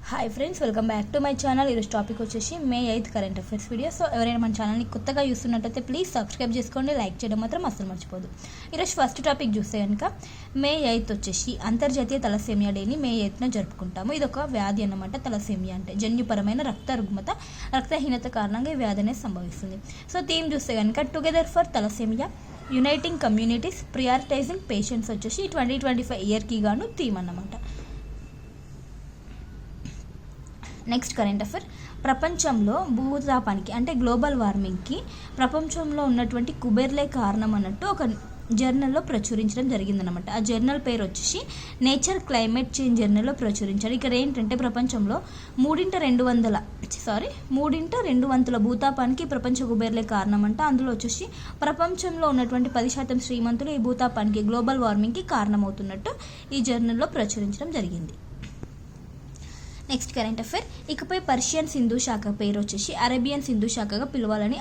Hi friends, welcome back to my channel. ఈరోజు topic వచ్చేసి మే 8 current affairs video. So ఎవరైనా మన ఛానల్ని కొత్తగా చూస్తున్నట్టయితే ప్లీజ్ సబ్స్క్రైబ్ చేసుకోండి, లైక్ చేయడం మాత్రం అస్సలు మర్చిపోదు. ఈరోజు ఫస్ట్ టాపిక్ చూస్తే కనుక మే 8 వచ్చేసి అంతర్జాతీయ తలసేమియా డేని మే 8న జరుపుకుంటాము. ఇది ఒక వ్యాధి అన్నమాట. తలసేమియా అంటే జన్యుపరమైన రక్తహీనత కారణంగా ఈ వ్యాధి అనేది సంభవిస్తుంది. సో థీమ్ చూస్తే కనుక together for thalassemia, uniting communities, prioritizing patients వచ్చేసి 2025 ఇయర్కి గాను థీమ్ అన్నమాట. నెక్స్ట్ కరెంట్ అఫైర్, ప్రపంచంలో భూతాపానికి అంటే గ్లోబల్ వార్మింగ్కి ప్రపంచంలో ఉన్నటువంటి కుబేర్లే కారణం అన్నట్టు ఒక జర్నల్లో ప్రచురించడం జరిగిందనమాట. ఆ జర్నల్ పేరు వచ్చేసి నేచర్ క్లైమేట్ చేంజ్ జర్నల్లో ప్రచురించారు. ఇక్కడ ఏంటంటే ప్రపంచంలో మూడింట రెండు వంతుల భూతాపానికి ప్రపంచ కుబేర్లే కారణం అంట. అందులో వచ్చేసి ప్రపంచంలో ఉన్నటువంటి 10% శ్రీమంతులు ఈ భూతాపానికి గ్లోబల్ వార్మింగ్కి కారణమవుతున్నట్టు ఈ జర్నల్లో ప్రచురించడం జరిగింది. నెక్స్ట్ కరెంట్ అఫైర్, ఇకపై పర్షియన్ సింధు శాఖ పేరు వచ్చేసి అరేబియన్ సింధు శాఖగా పిలవాలని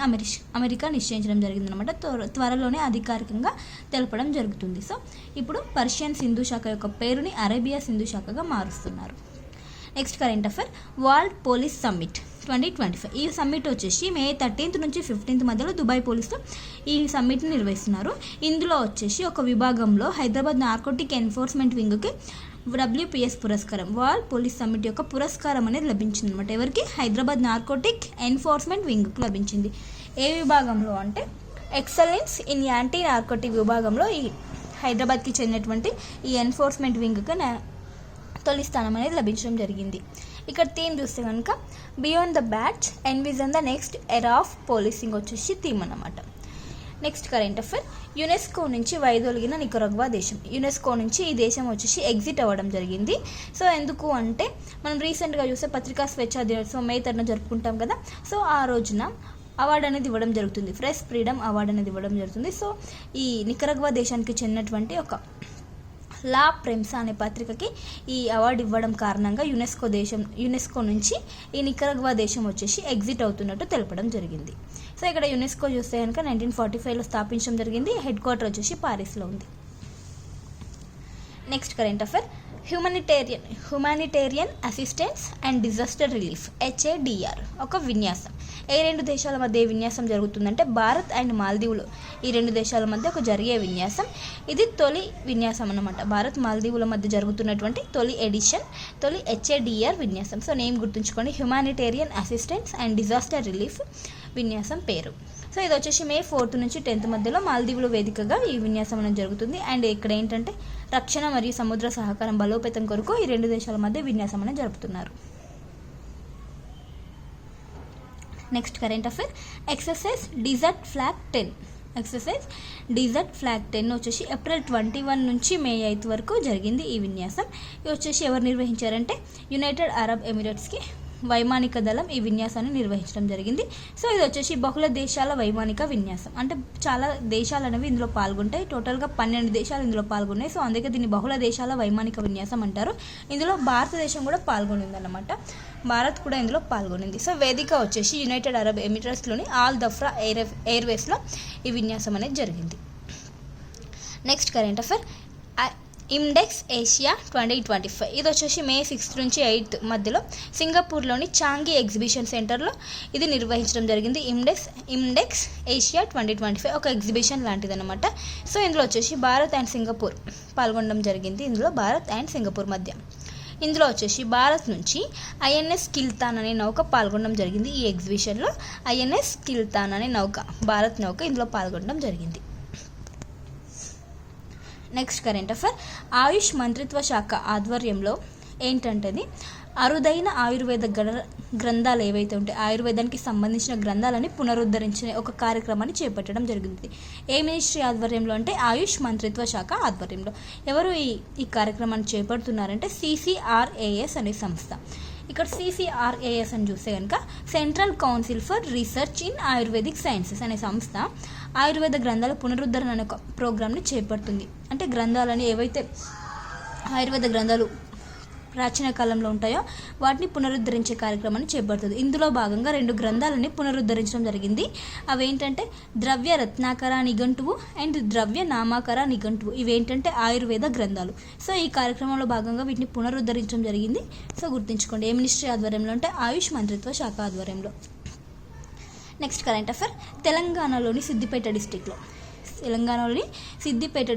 అమెరికా నిశ్చయించడం జరిగిందనమాట. త్వరలోనే అధికారికంగా తెలపడం జరుగుతుంది. సో ఇప్పుడు పర్షియన్ సింధు శాఖ యొక్క పేరుని అరేబియా సింధు శాఖగా మారుస్తున్నారు. Next current affair, world police summit 2025. ఈ సమ్మిట్ వచ్చేసి మే 13 నుంచి 15 మధ్యలో దుబాయ్ పోలీసుతో ఈ సమ్మిట్ని నిర్వహిస్తున్నారు. ఇందులో వచ్చేసి ఒక విభాగంలో హైదరాబాద్ నార్కోటిక్ ఎన్ఫోర్స్మెంట్ వింగ్కి WPS పురస్కారం, వరల్డ్ పోలీస్ సమ్మిట్ యొక్క పురస్కారం అనేది లభించింది అనమాట. ఎవరికి? హైదరాబాద్ నార్కోటిక్ ఎన్ఫోర్స్మెంట్ వింగ్కి లభించింది. ఏ విభాగంలో అంటే ఎక్సలెన్స్ ఇన్ యాంటీ నార్కోటిక్ విభాగంలో ఈ హైదరాబాద్కి చెందినటువంటి ఈ ఎన్ఫోర్స్మెంట్ వింగ్కి తొలి స్థానం అనేది లభించడం జరిగింది. ఇక్కడ థీమ్ చూస్తే కనుక beyond the batch envision the next era of policing వచ్చేసి థీమ్ అన్నమాట. నెక్స్ట్ కరెంట్ అఫైర్, యునెస్కో నుంచి వైదొలిగిన నికరాగ్వా దేశం. యునెస్కో నుంచి ఈ దేశం వచ్చేసి ఎగ్జిట్ అవ్వడం జరిగింది. సో ఎందుకు అంటే మనం రీసెంట్గా చూస్తే పత్రికా స్వేచ్ఛా దినోత్సవం మే 3న జరుపుకుంటాం కదా. సో ఆ రోజున అవార్డు అనేది ఇవ్వడం జరుగుతుంది, ప్రెస్ ఫ్రీడమ్ అవార్డు అనేది ఇవ్వడం జరుగుతుంది. సో ఈ నికరాగ్వా దేశానికి చెందినటువంటి ఒక లా ప్రెమ్సా అనే పత్రికకి ఈ అవార్డు ఇవ్వడం కారణంగా యునెస్కో నుంచి ఈ నికరాగ్వా దేశం వచ్చేసి ఎగ్జిట్ అవుతున్నట్టు తెలపడం జరిగింది. సో ఇక్కడ యునెస్కో చూస్తే కనుక 1945లో స్థాపించడం జరిగింది. హెడ్ క్వార్టర్ వచ్చేసి పారిస్లో ఉంది. Next current affair, humanitarian assistance and disaster relief HADR ఒక విన్యాసం. ఏ రెండు దేశాల మధ్య విన్యాసం జరుగుతుందంటే భారత్ అండ్ మాల్దీవులు, ఈ రెండు దేశాల మధ్య ఒక జరిగే విన్యాసం. ఇది తొలి విన్యాసం అన్నమాట. భారత్ మాల్దీవుల మధ్య జరుగుతున్నటువంటి తొలి HADR విన్యాసం. సో నేమ్ గుర్తుంచుకోండి, humanitarian assistance and disaster relief విన్యాసం పేరు. సో ఇది వచ్చేసి మే 4 నుంచి 10 మధ్యలో మాల్దీవులు వేదికగా ఈ విన్యాసం అనేది జరుగుతుంది. అండ్ ఇక్కడ ఏంటంటే రక్షణ మరియు సముద్ర సహకారం బలోపేతం కొరకు ఈ రెండు దేశాల మధ్య విన్యాసం అనేది జరుపుతున్నారు. Next current affair, exercise desert flag 10 వచ్చేసి ఏప్రిల్ 21 నుంచి మే 8 వరకు జరిగింది ఈ విన్యాసం. ఇది వచ్చేసి ఎవరు నిర్వహించారంటే యునైటెడ్ అరబ్ ఎమిరేట్స్కి వైమానిక దళం ఈ విన్యాసాన్ని నిర్వహించడం జరిగింది. సో ఇది వచ్చేసి బహుళ దేశాల వైమానిక విన్యాసం, అంటే చాలా దేశాలు అనేవి ఇందులో పాల్గొంటాయి. టోటల్గా 12 దేశాలు ఇందులో పాల్గొన్నాయి. సో అందుకే దీన్ని బహుళ దేశాల వైమానిక విన్యాసం అంటారు. ఇందులో భారతదేశం కూడా పాల్గొనింది అన్నమాట. భారత్ కూడా ఇందులో పాల్గొనింది. సో వేదిక వచ్చేసి యునైటెడ్ అరబ్ ఎమిరేట్స్లోని ఆల్ దఫ్రా ఎయిర్వేస్లో ఈ విన్యాసం అనేది జరిగింది. Next current affair, index Asia 2025. ఇది వచ్చేసి మే 6 నుంచి 8 మధ్యలో సింగపూర్లోని చాంగి ఎగ్జిబిషన్ సెంటర్లో ఇది నిర్వహించడం జరిగింది. ఇండెక్స్ ఏషియా 2025 ఒక ఎగ్జిబిషన్ లాంటిది అనమాట. సో ఇందులో వచ్చేసి భారత్ అండ్ సింగపూర్ పాల్గొనడం జరిగింది. ఇందులో భారత్ అండ్ సింగపూర్ మధ్య ఇందులో వచ్చేసి భారత్ నుంచి INS కిల్తాన్ అనే నౌక పాల్గొనడం జరిగింది. ఈ ఎగ్జిబిషన్లో INS కిల్తాన్ అనే భారత్ నౌక ఇందులో పాల్గొనడం జరిగింది. నెక్స్ట్ కరెంట్ అఫైర్, ఆయుష్ మంత్రిత్వ శాఖ ఆధ్వర్యంలో ఏంటంటేది అరుదైన ఆయుర్వేద గ్రంథాలు ఏవైతే ఉంటాయి, ఆయుర్వేదానికి సంబంధించిన గ్రంథాలని పునరుద్ధరించే ఒక కార్యక్రమాన్ని చేపట్టడం జరిగింది. ఏ మినిస్ట్రీ ఆధ్వర్యంలో అంటే ఆయుష్ మంత్రిత్వ శాఖ ఆధ్వర్యంలో. ఎవరు ఈ కార్యక్రమాన్ని చేపడుతున్నారంటే CCRAS అనే సంస్థ. ఇక్కడ CCRAS అని చూస్తే కనుక central council for research in ayurvedic sciences అనే సంస్థ ఆయుర్వేద గ్రంథాల పునరుద్ధరణ అనే ఒక ప్రోగ్రామ్ని చేపడుతుంది. అంటే గ్రంథాలని ఏవైతే ఆయుర్వేద గ్రంథాలు ప్రాచీన కాలంలో ఉంటాయో వాటిని పునరుద్ధరించే కార్యక్రమాన్ని చేపడుతుంది. ఇందులో భాగంగా 2 గ్రంథాలని పునరుద్ధరించడం జరిగింది. అవేంటంటే ద్రవ్య రత్నాకర నిఘంటువు అండ్ ద్రవ్య నామాకర నిఘంటువు. ఇవేంటంటే ఆయుర్వేద గ్రంథాలు. సో ఈ కార్యక్రమంలో భాగంగా వీటిని పునరుద్ధరించడం జరిగింది. సో గుర్తుంచుకోండి, ఏ మినిస్ట్రీ ఆధ్వర్యంలో అంటే ఆయుష్ మంత్రిత్వ శాఖ ఆధ్వర్యంలో. నెక్స్ట్ కరెంట్ అఫైర్, తెలంగాణలోని సిద్దిపేట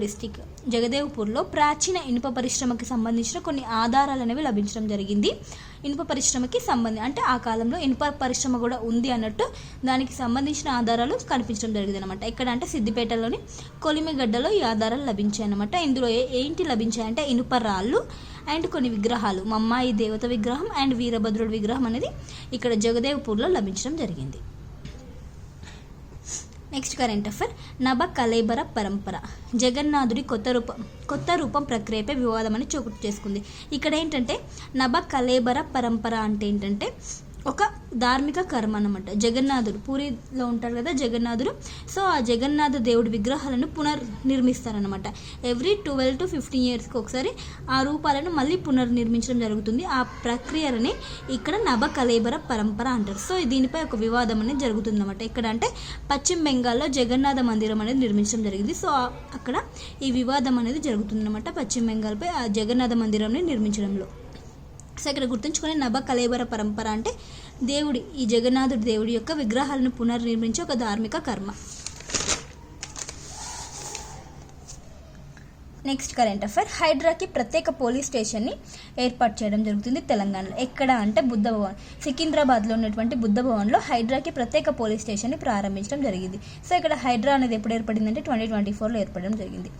డిస్టిక్ జగదేవ్పూర్లో ప్రాచీన ఇనుప పరిశ్రమకి సంబంధించిన కొన్ని ఆధారాలు అనేవి లభించడం జరిగింది. ఇనుప పరిశ్రమకి అంటే ఆ కాలంలో ఇనుప పరిశ్రమ కూడా ఉంది అన్నట్టు దానికి సంబంధించిన ఆధారాలు కనిపించడం జరిగింది అనమాట. ఎక్కడ అంటే సిద్దిపేటలోని కొలిమిగడ్డలో ఈ ఆధారాలు లభించాయి అనమాట. ఇందులో ఏంటి లభించాయంటే ఇనుప రాళ్ళు అండ్ కొన్ని విగ్రహాలు, మమ్మాయి దేవత విగ్రహం అండ్ వీరభద్రుడి విగ్రహం అనేది ఇక్కడ జగదేవ్పూర్లో లభించడం జరిగింది. నెక్స్ట్ కరెంట్ అఫైర్, నభ కళేబర పరంపర జగన్నాథుడి కొత్త రూపం ప్రక్రియపై వివాదం అని చోటు చేసుకుంది. ఇక్కడ ఏంటంటే నభ కళేబర పరంపర అంటే ఏంటంటే ఒక ధార్మిక కర్మ అన్నమాట. జగన్నాథుడు పూరిలో ఉంటాడు కదా జగన్నాథుడు. సో ఆ జగన్నాథ దేవుడి విగ్రహాలను పునర్నిర్మిస్తారనమాట. ఎవ్రీ 12 to 15 yearsకి ఒకసారి ఆ రూపాలను మళ్ళీ పునర్నిర్మించడం జరుగుతుంది. ఆ ప్రక్రియని ఇక్కడ నభ కళేబర పరంపర అంటారు. సో దీనిపై ఒక వివాదం అనేది జరుగుతుంది అనమాట. ఇక్కడ అంటే పశ్చిమ బెంగాల్లో జగన్నాథ మందిరం అనేది నిర్మించడం జరిగింది. సో అక్కడ ఈ వివాదం అనేది జరుగుతుందన్నమాట పశ్చిమ బెంగాల్పై ఆ జగన్నాథ మందిరాన్ని నిర్మించడంలో. సో ఇక్కడ గుర్తుంచుకొని నభ కళేబర పరంపర అంటే ఈ జగన్నాథుడి దేవుడి యొక్క విగ్రహాలను పునర్నిర్మించే ఒక ధార్మిక కర్మ. నెక్స్ట్ కరెంట్ అఫైర్, హైడ్రాకి ప్రత్యేక పోలీస్ స్టేషన్ని ఏర్పాటు చేయడం జరుగుతుంది తెలంగాణలో. ఎక్కడ అంటే బుద్ధ భవన్, సికింద్రాబాద్లో ఉన్నటువంటి బుద్ధ భవన్లో హైడ్రాకి ప్రత్యేక పోలీస్ స్టేషన్ని ప్రారంభించడం జరిగింది. సో ఇక్కడ హైడ్రా అనేది ఎప్పుడు ఏర్పడిందంటే 2024లో ఏర్పడడం జరిగింది.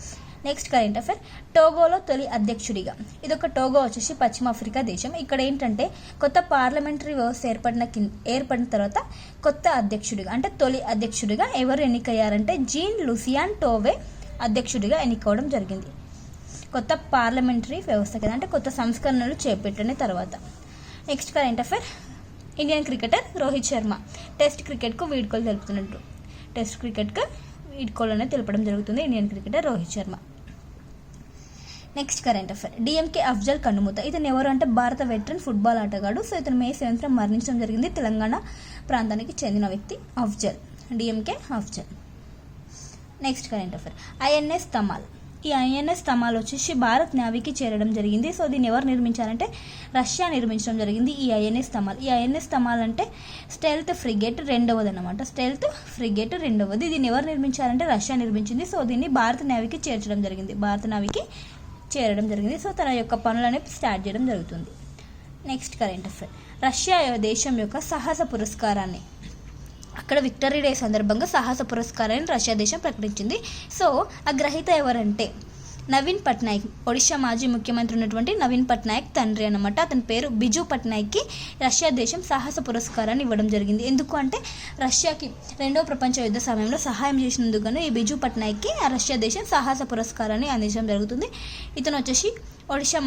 నెక్స్ట్ కరెంట్ అఫైర్, టోగోలో తొలి అధ్యక్షుడిగా, ఇదొక టోగో వచ్చేసి పశ్చిమ ఆఫ్రికా దేశం. ఇక్కడ ఏంటంటే కొత్త పార్లమెంటరీ వ్యవస్థ ఏర్పడిన తర్వాత కొత్త అధ్యక్షుడిగా అంటే తొలి అధ్యక్షుడిగా ఎవరు ఎన్నికయ్యారంటే జీన్ లూసియాన్ టోవే అధ్యక్షుడిగా ఎన్నుకోవడం జరిగింది. కొత్త పార్లమెంటరీ వ్యవస్థ కదా అంటే కొత్త సంస్కరణలు చేపట్టిన తర్వాత. Next current affair, Indian cricketer Rohit Sharma test క్రికెట్కు వీడ్కోలు తెలుపుతున్నట్టు. టెస్ట్ క్రికెట్కు వీడ్కోలు అనేది తెలపడం జరుగుతుంది Indian cricketer Rohit Sharma. Next current affair, DMK Afzal కన్నుమూత. ఇతను ఎవరు అంటే భారత వెటరన్ ఫుట్బాల్ ఆటగాడు. సో ఇతను May 7th మరణించడం జరిగింది. తెలంగాణ ప్రాంతానికి చెందిన వ్యక్తి DMK Afzal. Next current affair, INS Tamal. ఈ ఐఎన్ఎస్ తమాల్ వచ్చేసి భారత్ నేవీకి చేరడం జరిగింది. సో దీన్ని ఎవరు నిర్మించారంటే రష్యా నిర్మించడం జరిగింది ఈ ఐఎన్ఎస్ తమాల్ అంటే స్టెల్త్ ఫ్రిగేట్ రెండవది అనమాట. స్టెల్త్ ఫ్రిగేట్ రెండవది. దీన్ని ఎవరు నిర్మించారంటే రష్యా నిర్మించింది. సో దీన్ని భారత నేవీకి చేర్చడం జరిగింది. సో తన యొక్క పనులని స్టార్ట్ చేయడం జరుగుతుంది. నెక్స్ట్ కరెంట్ అఫైర్, రష్యా దేశం యొక్క సాహస పురస్కారాన్ని అక్కడ విక్టరీ డే సందర్భంగా సాహస పురస్కారాన్ని రష్యా దేశం ప్రకటించింది. సో ఆ గ్రహీత ఎవరంటే నవీన్ పట్నాయక్, ఒడిశా మాజీ ముఖ్యమంత్రి ఉన్నటువంటి నవీన్ పట్నాయక్ తండ్రి అనమాట. అతని పేరు బిజు పట్నాయక్కి రష్యా దేశం సాహస పురస్కారాన్ని ఇవ్వడం జరిగింది. ఎందుకు అంటే రష్యాకి 2వ ప్రపంచ యుద్ధ సమయంలో సహాయం చేసినందుకు ఈ బిజు పట్నాయక్కి ఆ రష్యా దేశం సాహస పురస్కారాన్ని అందించడం జరుగుతుంది. ఇతను వచ్చేసి ఒడిశా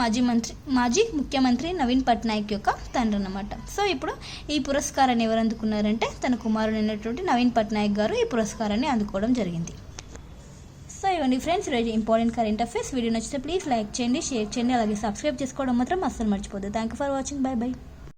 మాజీ ముఖ్యమంత్రి నవీన్ పట్నాయక్ యొక్క తండ్రి అన్నమాట. సో ఇప్పుడు ఈ పురస్కారాన్ని ఎవరు అందుకున్నారంటే తన కుమారుడైనటువంటి నవీన్ పట్నాయక్ గారు ఈ పురస్కారాన్ని అందుకోవడం జరిగింది. సో ఇవన్నీ ఫ్రెండ్స్ ఈరోజు ఇంపార్టెంట్ కరెంట్ అఫైర్స్. వీడియో నచ్చితే ప్లీజ్ లైక్ చేయండి, షేర్ చేయండి, అలాగే సబ్స్క్రైబ్ చేసుకోవడం మాత్రం అస్సలు మర్చిపోద్దు. Thank you for watching. Bye by.